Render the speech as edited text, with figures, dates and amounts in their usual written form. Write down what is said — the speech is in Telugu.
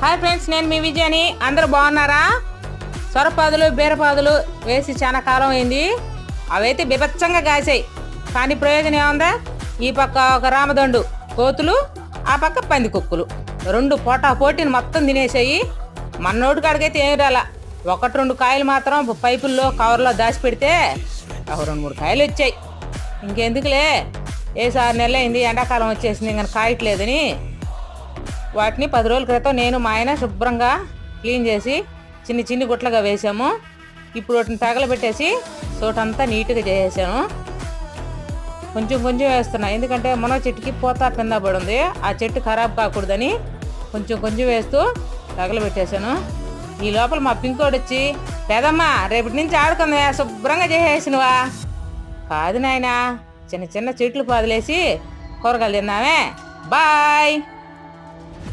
హాయ్ ఫ్రెండ్స్, నేను మీ విజయని. అందరూ బాగున్నారా? సొరపాదులు బీరపాదులు వేసి చాలా కాలం అయింది. అవైతే బిభత్సంగా కాసాయి, కానీ ప్రయోజనం ఏముందా? ఈ పక్క ఒక రామదండు కోతులు, ఆ పక్క పంది కుక్కులు రెండు పోటీని మొత్తం తినేసాయి. మన నోటి కాడికైతే ఏమి రాలా. ఒకటి రెండు కాయలు మాత్రం పైపుల్లో కవర్లో దాచిపెడితే ఒక 2-3 కాయలు వచ్చాయి. ఇంకెందుకులే, 6 నెలలు అయింది, ఎండాకాలం వచ్చేసింది, ఇంకా కాయట్లేదని వాటిని 10 రోజుల క్రితం నేను మా ఆయన శుభ్రంగా క్లీన్ చేసి చిన్ని గుట్లుగా వేసాము. ఇప్పుడు వాటిని తగలబెట్టేసి తోటంతా నీట్గా చేసేసాను. కొంచెం వేస్తున్నా, ఎందుకంటే మన చెట్టుకి పూత కింద పడి ఉంది. ఆ చెట్టు ఖరాబ్ కాకూడదని కొంచెం వేస్తూ తగలబెట్టేశాను. ఈ లోపల మా పింకోడు వచ్చి, పెదమ్మా రేపటి నుంచి ఆడుకుందా, శుభ్రంగా చేసేసినవా? కాదు నాయనా, చిన్న చెట్లు పాదులేసి కూరగాయలు తిన్నామే. బాయ్.